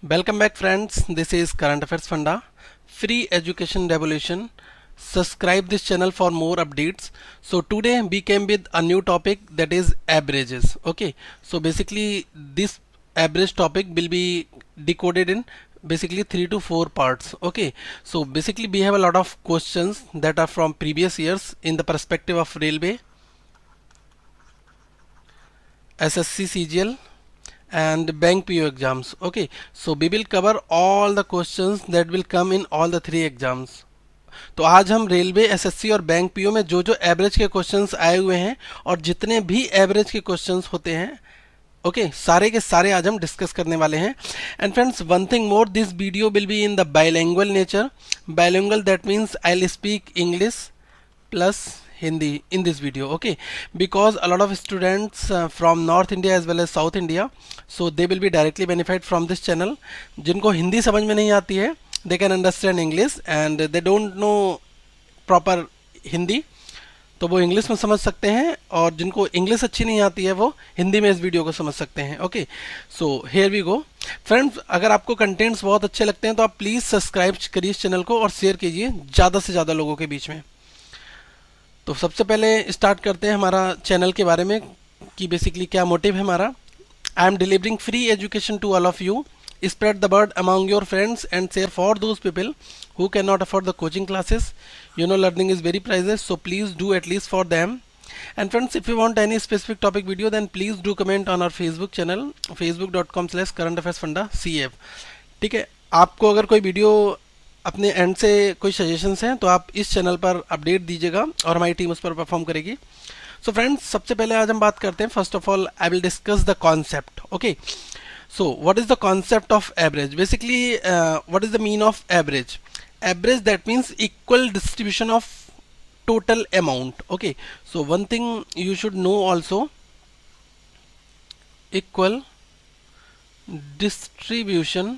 Welcome back friends, this is Current Affairs Funda, Free Education Revolution. Subscribe this channel for more updates. So today we came with a new topic, that is averages. Okay, so basically this average topic will be decoded in basically 3 to 4 parts. Okay, so basically we have a lot of questions that are from previous years in the perspective of railway, SSC CGL and bank PO exams. Okay, so we will cover all the questions that will come in all the three exams. तो आज हम railway SSC और bank PO में जो जो average के questions आए हुए हैं और जितने भी एवरेज के क्वेश्चंस होते हैं, ओके सारे के सारे आज हम डिस्कस करने वाले हैं. And friends, one thing more, this video will be in the bilingual nature. Bilingual that means I will speak English plus Hindi in this video, okay, because a lot of students from North India as well as South India, so they will be directly benefit from this channel. जिनको हिंदी समझ में नहीं आती है, they can understand English and they don't know proper Hindi, तो वो English में समझ सकते हैं, और जिनको इंग्लिश अच्छी नहीं आती है वो हिंदी में इस वीडियो को समझ सकते हैं. Okay, so here we go friends. अगर आपको कंटेंट्स बहुत अच्छे लगते हैं तो आप प्लीज़ सब्सक्राइब करिए इस चैनल को और शेयर कीजिए ज़्यादा से ज़्यादा लोगों के बीच में. तो सबसे पहले स्टार्ट करते हैं हमारा चैनल के बारे में कि बेसिकली क्या मोटिव है हमारा. I am delivering free education to all of you. Spread the word among your friends and share for those people who cannot afford the coaching classes. You know learning is very priceless, so please do at least for them. And friends, if you want any specific topic video, then please do comment on our Facebook channel, facebook.com/currentaffairsfunda cf. ठीक है, आपको अगर कोई video अपने and से कोई suggestions हैं तो आप इस चैनल पर अपडेट दीजिएगा और हमारी टीम उस पर परफॉर्म करेगी. सो फ्रेंड्स, सबसे पहले आज हम बात करते हैं. First of all I will discuss the concept. Okay, so what is the concept of average. Basically what is the mean of average. Average, that means equal distribution of total amount. Okay, so one thing you should know also, equal distribution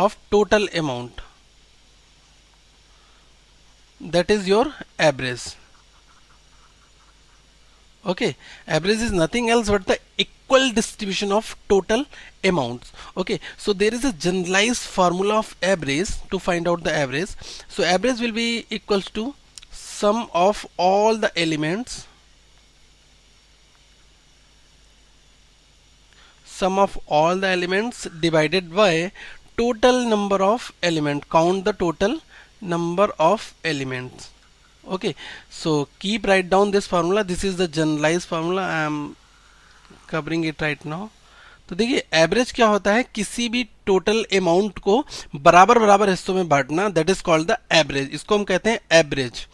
of total amount, that is your average. Okay, average is nothing else but the equal distribution of total amounts. Okay, so there is a generalized formula of average to find out the average. So average will be equals to sum of all the elements, divided by total number of elements. Count the total number of elements. Okay, so keep write down this formula. This is the generalized formula. I am covering it right now. तो देखिए, average क्या होता है, किसी भी total amount को बराबर बराबर हिस्सों में बांटना, that is called the average. इसको हम कहते हैं एवरेज.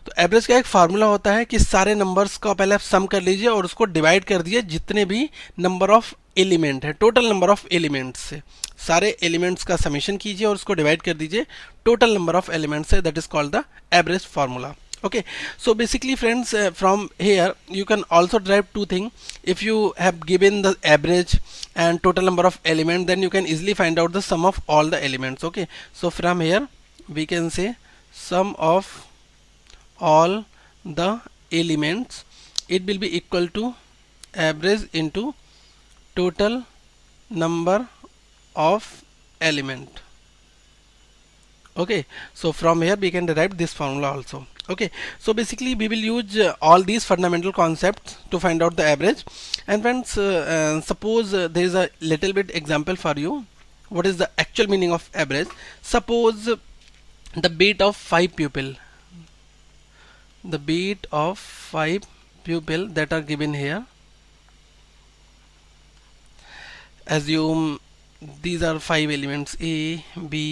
तो एवरेज का एक फार्मूला होता है कि सारे नंबर्स का पहले आप सम कर लीजिए और उसको डिवाइड कर दीजिए जितने भी नंबर ऑफ एलिमेंट है, टोटल नंबर ऑफ एलिमेंट्स से सारे एलिमेंट्स का समेशन कीजिए और उसको डिवाइड कर दीजिए टोटल नंबर ऑफ एलिमेंट्स से, that is called the average formula. Okay, so basically friends, from here you can also derive two things. If you have given the average and total number of element, then you can easily find out the sum of all the elements. Okay, so from here we can say sum of all the elements, it will be equal to average into total number of element. Okay, so from here we can derive this formula also. Okay, so basically we will use all these fundamental concepts to find out the average. And friends, suppose there is a little bit example for you. What is the actual meaning of average? Suppose the beat of 5 pupil, the beat of 5 pupil that are given here. Assume these are 5 elements, A, B,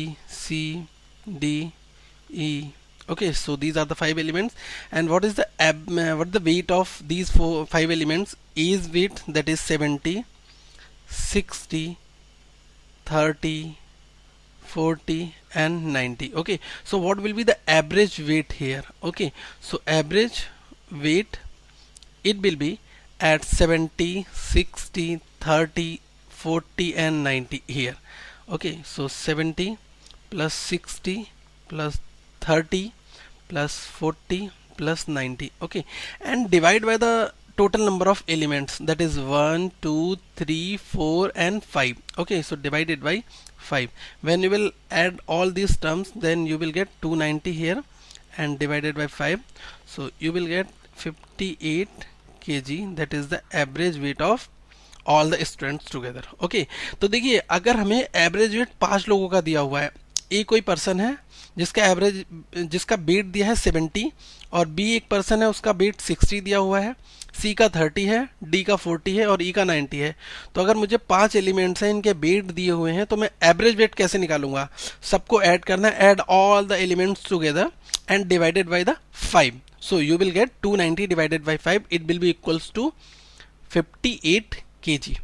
C, D, E. Okay, so these are the 5 elements, and what is the weight of these 5 elements? A's weight, that is 70, 60, 30, 40 and 90. Okay, so what will be the average weight here? Okay, so average weight, it will be at 70, 60, 30, 40 and 90 here. Okay, so 70 plus 60 plus 30 plus 40 plus 90. Okay, and divide by the total number of elements, that is 1 2 3 4 and 5. Okay, so divided by 5. When you will add all these terms, then you will get 290 here and divided by 5, so you will get 58 kg. That is the average weight of all the students together. Okay, तो देखिए अगर हमें average weight 5 लोगों का दिया हुआ है, ए कोई पर्सन है जिसका वेट दिया है 70, और बी एक पर्सन है उसका वेट 60 दिया हुआ है, सी का 30 है, डी का 40 है और ई का 90 है। तो अगर मुझे 5 एलिमेंट्स हैं, इनके वेट दिए हुए हैं, तो मैं एवरेज वेट कैसे निकालूंगा? सबको ऐड करना है, add all the elements together and divided by the 5. So you will get 290 divided by 5, it will be equals to 58 kg.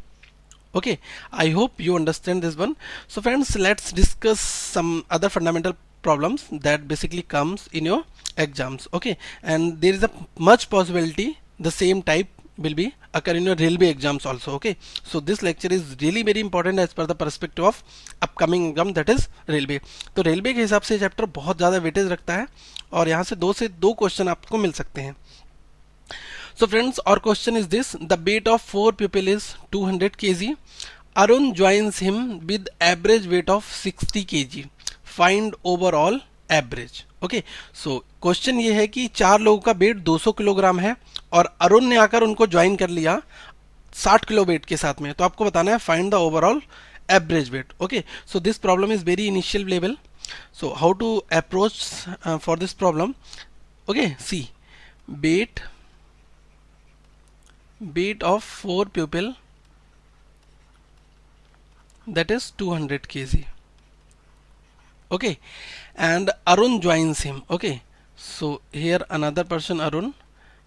Okay, I hope you understand this one. So friends, let's discuss some other fundamental problems that basically comes in your exams. Okay, and there is a much possibility the same type will be occur in your railway exams also. Okay, so this lecture is really very important as per the perspective of upcoming exam, that is railway. तो railway के हिसाब से chapter बहुत ज़्यादा weightage रखता है और यहाँ से 2 से 2 क्वेश्चन आपको मिल सकते हैं. So friends, our question is this: the weight of 4 people is 200 kg. Arun joins him with average weight of 60 kg. Find overall average. Okay, so question ये है कि 4 लोगों का वेट 200 किलोग्राम है और अरुण ने आकर उनको ज्वाइन कर लिया 60 किलो वेट के साथ में. तो आपको बताना है find the overall average weight. Okay, so this problem is very initial level. So how to approach for this problem? Okay, see weight of 4 people, that is 200 kg. Okay, and Arun joins him. Okay, so here another person Arun,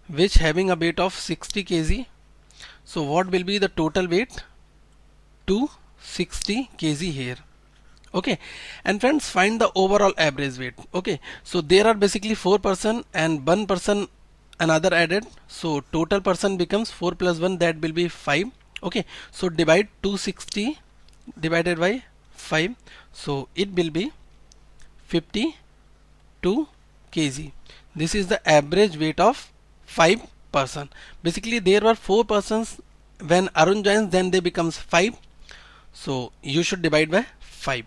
which having a weight of 60 kg. So what will be the total weight? 260 kg here. Okay, and friends, find the overall average weight. Okay, so there are basically 4 person and 1 person another added, so total person becomes 4 plus 1, that will be 5. Okay, so divide 260 divided by 5, so it will be 52 kg. This is the average weight of 5 person. Basically there were 4 persons when Arun joins, then they becomes 5, so you should divide by 5.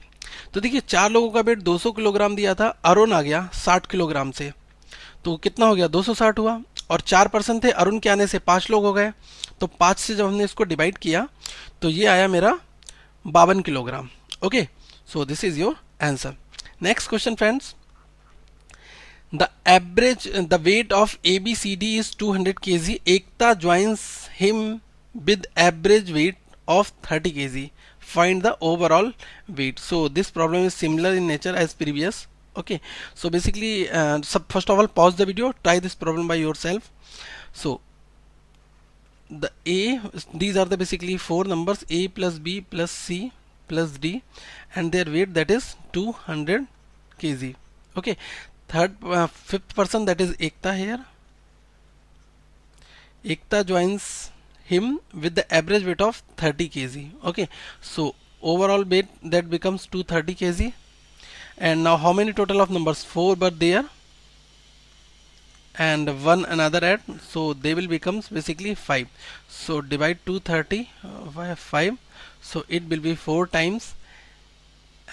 तो देखिए 4 लोगों का wait 200 kilogram दिया था, अरुण आ गया 60 kilogram से, तो कितना हो गया? 260 हुआ. और 4 पर्सन थे, अरुण के आने से 5 लोग हो गए, तो 5 से जब हमने इसको डिवाइड किया तो ये आया मेरा 52 kilogram. Okay, so this is your answer. Next question friends, the weight of ABCD is 200 kg. Ekta joins him with average weight of 30 kg. Find the overall weight. So this problem is similar in nature as previous. Okay, so basically first of all pause the video, try this problem by yourself. So these are the basically 4 numbers, A plus B plus C plus D, and their weight, that is 200 kg. Okay, fifth person, that is Ekta here. Ekta joins him with the average weight of 30 kg. Okay, so overall weight that becomes 230 kg. And now how many total of numbers? 4 were there and 1 another add, so they will becomes basically 5. So divide 230 by 5, so it will be 4 times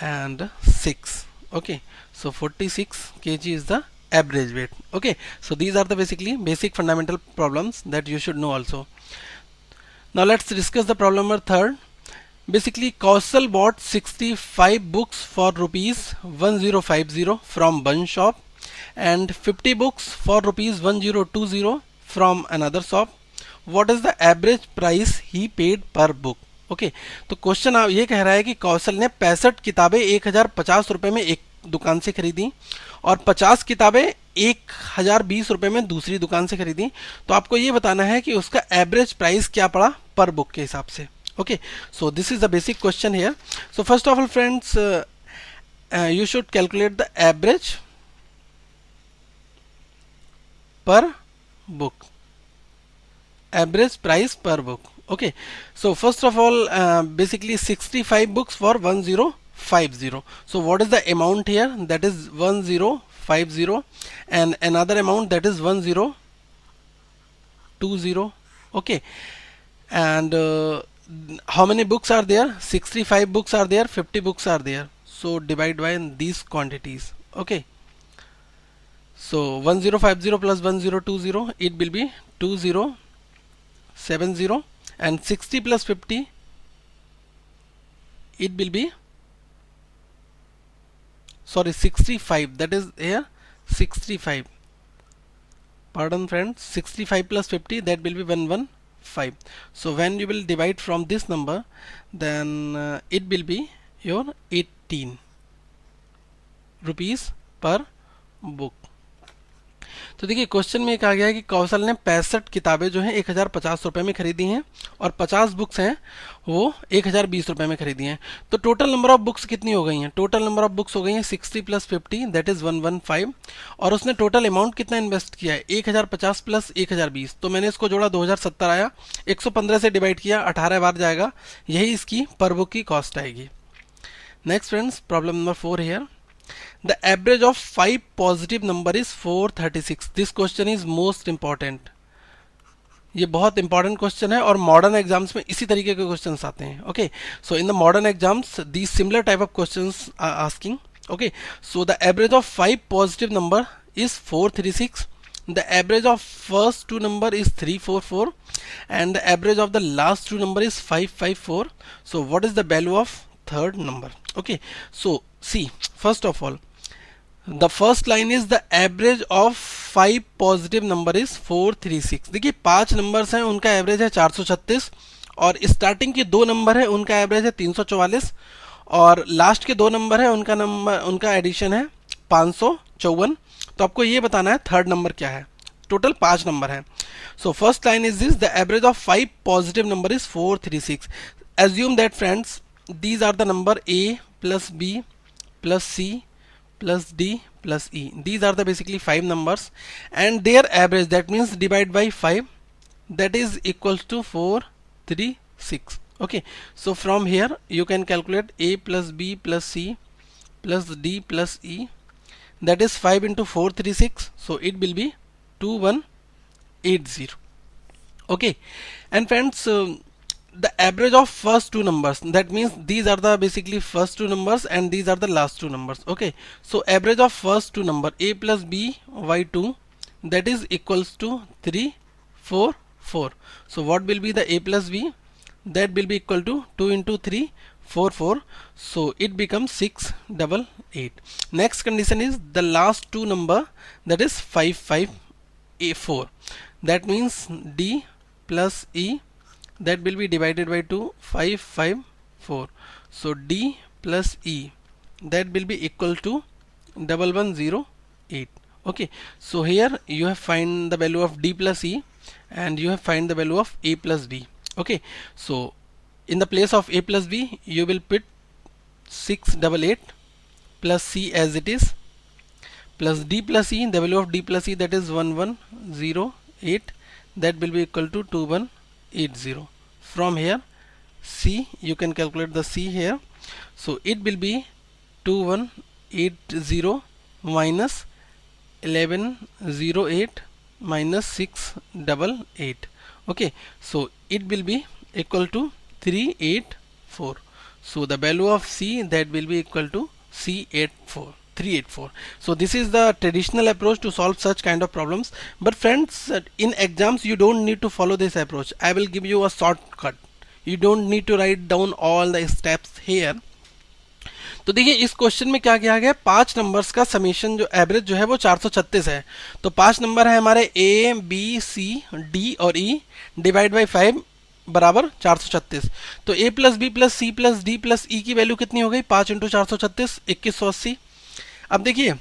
and 6. Okay, so 46 kg is the average weight. Okay, so these are the basically basic fundamental problems that you should know also. Now let's discuss the problem number 3rd. Basically Kaushal bought 65 books for rupees 1050 from one shop and 50 books for rupees 1020 from another shop. What is the average price he paid per book? Okay, तो question ये कह रहा है कि कौशल ने 65 किताबें 1050 रुपए में एक दुकान से खरीदी और 50 किताबें 1020 रुपए में दूसरी दुकान से खरीदी. तो आपको ये बताना है कि उसका एवरेज प्राइस क्या पड़ा पर बुक के हिसाब से. Okay, so this is the basic question here. So first of all friends, you should calculate the average per book, average price per book. Okay, so first of all basically 65 books for 1050. So what is the amount here? That is 1050 and another amount, that is 1020. Okay, and how many books are there? 65 books are there, 50 books are there, so divide by these quantities. Okay, so 1050 plus 1020, it will be 2070, and 60 plus 50, it will be, sorry, 65, that is here 65, pardon friends, 65 plus 50, that will be 115. So when you will divide from this number, then it will be your 18 rupees per book. तो देखिए question में कहा गया है कि कौशल ने 65 किताबें जो हैं 1050 रुपये में खरीदी हैं, और 50 बुक्स हैं वो 1020 रुपये में खरीदी हैं। तो टोटल नंबर ऑफ बुक्स कितनी हो गई हैं? टोटल नंबर ऑफ बुक्स हो गई हैं 60 प्लस 50, दैट इज़ 115, और उसने टोटल अमाउंट कितना इन्वेस्ट किया है? 1050 प्लस 1020, तो मैंने इसको जोड़ा 2070 आया, 115 से डिवाइड किया, 18 बार जाएगा, यही इसकी पर बुक की कॉस्ट आएगी। Next friends, problem number 4 here. The average of 5 positive number is 436. This question is most important. ये बहुत इंपॉर्टेंट क्वेश्चन है और मॉडर्न एग्जाम्स में इसी तरीके के क्वेश्चंस आते हैं. Okay, so in the modern exams these similar type of questions are asking. Okay, so the average of 5 positive number is 436. The average of first two number is 344, and the average of the last two number is 554. So what is the value of third number? Okay, so see, first of all, the first line is the average of 5 positive number is 436. देखिए 5 numbers हैं, उनका average है 436, और starting के 2 number है उनका average है 344, और लास्ट के 2 नंबर है उनका एडिशन है 554. तो आपको ये बताना है थर्ड नंबर क्या है. टोटल 5 नंबर है. So first line is this, the average of 5 positive number is 436. Assume that friends these are the number A plus B plus C plus D plus E. These are the basically 5 numbers, and their average, that means divide by 5, that is equals to 436. Okay, so from here you can calculate A plus B plus C plus D plus E, that is 5 into 436, so it will be 2180. Okay, and friends, the average of first two numbers, that means these are the basically first two numbers and these are the last two numbers. Okay, so average of first two number A plus B by 2, that is equals to 344. So what will be the A plus B? That will be equal to 2 into 3, 44, so it becomes 688. Next condition is the last two number, that is 554, that means D plus E, that will be divided by 2, 554, so D plus E, that will be equal to 1108. Okay, so here you have find the value of D plus E, and you have find the value of A plus B. Okay, so in the place of A plus B you will put 688 plus C as it is, plus D plus E, the value of D plus E, that is 1108, that will be equal to 2180. From here C, you can calculate the C here, so it will be 2180 minus 1108 minus 688. Okay, so it will be equal to 384. So the value of C, that will be equal to C84, 384. So this is the traditional approach to solve such kind of problems. But friends, in exams you don't need to follow this approach. I will give you a shortcut. You don't need to write down all the steps here. तो देखिए इस question में क्या किया गया, 5 numbers का summation जो average जो है वो 436 है. तो 5 नंबर है हमारे A, B, C, D और E, डिवाइड बाई 5 बराबर 436. तो A plus B plus C plus D plus E की वैल्यू कितनी हो गई? 5 इंटू 436, 2180. अब देखिए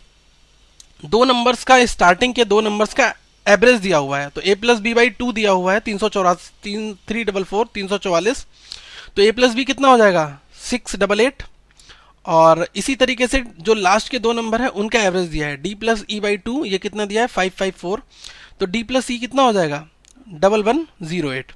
2 नंबर्स का, स्टार्टिंग के 2 नंबर्स का एवरेज दिया हुआ है. तो A प्लस बी बाई 2 दिया हुआ है 344. तो A प्लस बी कितना हो जाएगा? 688. और इसी तरीके से जो लास्ट के 2 नंबर है उनका एवरेज दिया है D प्लस E बाई 2, ये कितना दिया है? 554. तो D प्लस E कितना हो जाएगा? 1108.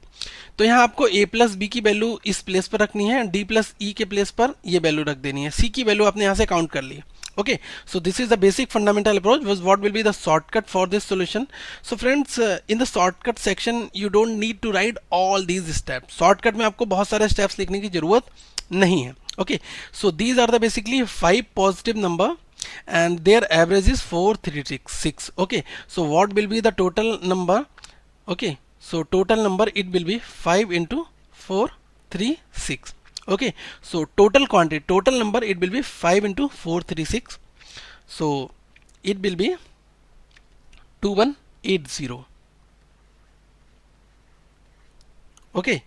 तो यहाँ आपको A प्लस बी की वैल्यू इस प्लेस पर रखनी है, D प्लस E के प्लेस पर ये वैल्यू रख देनी है, C की वैल्यू आपने यहाँ से काउंट कर ली. Okay, so this is the basic fundamental approach. Was what will be the shortcut for this solution? So friends, in the shortcut section you don't need to write all these steps. Shortcut में आपको बहुत सारे steps लिखने की जरूरत नहीं है. Okay, so these are the basically 5 positive number and their average is 436. Okay, so what will be the total number? Okay, so total number it will be 5 into 436. Okay, so total quantity, total number it will be 5 into 436. So it will be 2180. Okay,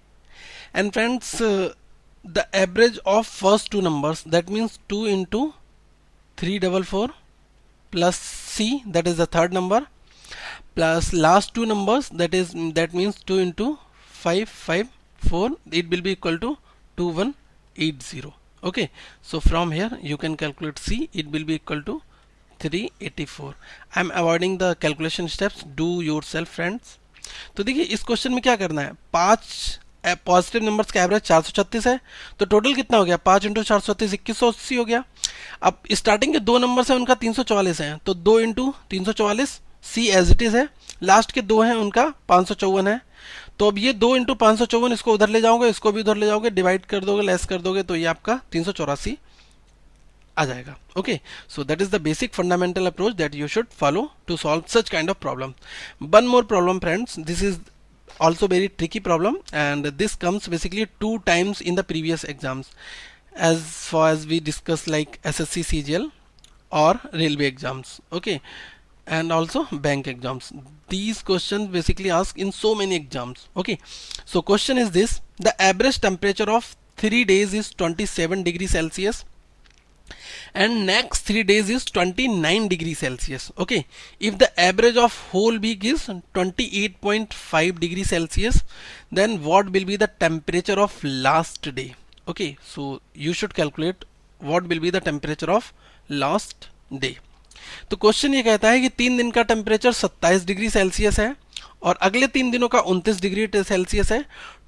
and friends, the average of first two numbers, that means 2 into 344 plus C, that is the third number, plus last two numbers, that means 2 into 554, it will be equal to 2180. Okay, so from here you can calculate C, it will be equal to 384. I am avoiding the calculation steps, do yourself friends. तो देखिए इस question में क्या करना है, 5 positive numbers का average 436 है, तो टोटल कितना हो गया, 5 इंटू 436 2180 हो गया. अब स्टार्टिंग के दो नंबर्स हैं उनका 344 है, तो 2 into 344 see as it is है, लास्ट के दो हैं उनका 554 है. तो अब ये 2 इंटू 554 इसको उधर ले जाओगे, इसको भी उधर ले जाओगे, डिवाइड कर दोगे, लेस कर दोगे, तो ये आपका 384 आ जाएगा. Okay, so that is the basic fundamental approach that you should follow to solve such kind of problem. One more problem friends, this is also very tricky problem and this comes basically 2 times in the previous exams as far as we discussed, like SSC CGL or railway exams. Okay, and also bank exams. These questions basically asked in so many exams. Okay, so question is this: the average temperature of 3 days is 27 degrees Celsius and next 3 days is 29 degrees Celsius. Okay, if the average of whole week is 28.5 degrees Celsius, then what will be the temperature of last day? Okay, so you should calculate what will be the temperature of last day. तो question ये कहता है कि 3 दिन का temperature 27 degree Celsius है और अगले 3 दिनों का 29 डिग्री सेल्सियस है.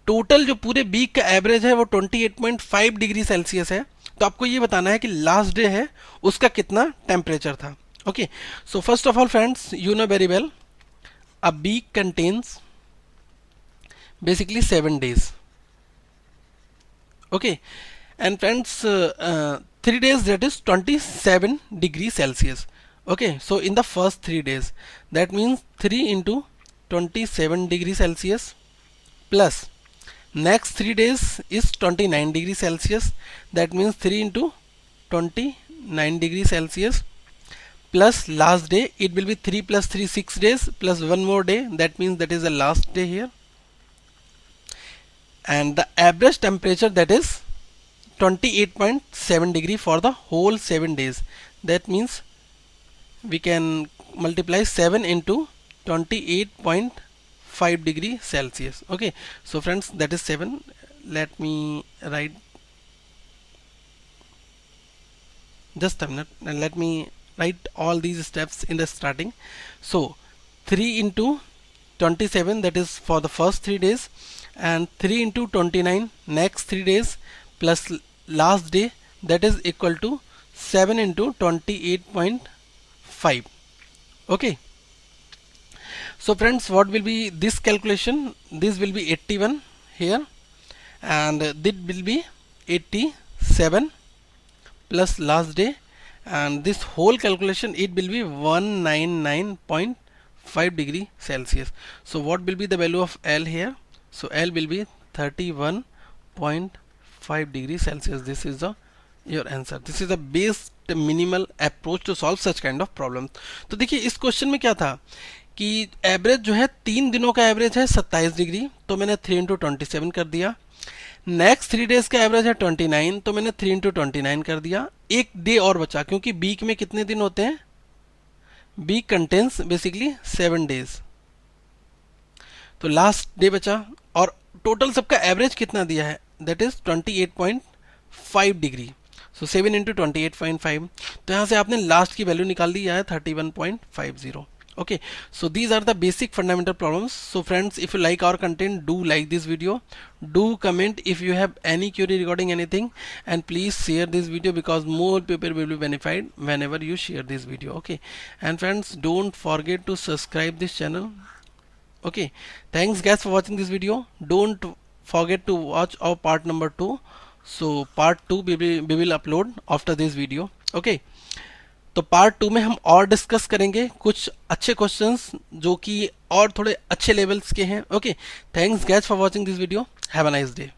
टोटल जो पूरे वीक का एवरेज है वो 28.5 डिग्री सेल्सियस है. तो आपको ये बताना है कि लास्ट डे है उसका कितना टेम्परेचर था. Okay, so first of all friends, you know very well, a week contains basically 7 days. Okay, and friends, 3 days, that is 27 degrees Celsius. Okay, so in the first 3 days, that means 3 into 27 degrees Celsius plus next 3 days is 29 degrees Celsius, that means 3 into 29 degrees Celsius plus last day, it will be 3 plus 3 6 days plus one more day, that means that is the last day here, and the average temperature, that is 28.7 degree for the whole 7 days. That means we can multiply 7 into 28.5 degree Celsius. Okay, so friends, that is 7. Let me write, just a minute, and let me write all these steps in the starting. So 3 into 27, that is for the first 3 days, and 3 into 29 next 3 days plus last day, that is equal to 7 into 28.5. Okay, so friends, what will be this calculation? This will be 81 here and this will be 87 plus last day, and this whole calculation it will be 199.5 degree Celsius. So what will be the value of L here? So L will be 31.5 degrees Celsius. This is the your answer. This is the best minimal approach to solve such kind of problems. तो देखिए इस question में क्या था कि average जो है 3 दिनों का एवरेज है 27 डिग्री, तो मैंने 3 इंटू 27 कर दिया. नेक्स्ट 3 डेज का एवरेज है 29, तो मैंने 3 इंटू 29 कर दिया. एक डे और बचा, क्योंकि वीक में कितने दिन होते हैं? वीक कंटेन्स बेसिकली 7 डेज, तो लास्ट डे बचा और टोटल सबका एवरेज कितना दिया है? That is 28.5 degree. So 7 into 28.5, तो यहाँ से आपने लास्ट की वैल्यू निकाल दी है 31.50. Okay, so these are the basic fundamental problems. So friends, if you like our content, do like this video, do comment if you have any query regarding anything, and please share this video because more people will be benefited whenever you share this video. Okay, and friends, don't forget to subscribe this channel. Okay, thanks guys for watching this video. Don't forget to watch our part number 2. So part 2 we will upload after this video. Okay, तो part 2 में हम और discuss करेंगे कुछ अच्छे questions जो कि और थोड़े अच्छे लेवल्स के हैं. Okay, thanks guys for watching this video. Have a nice day.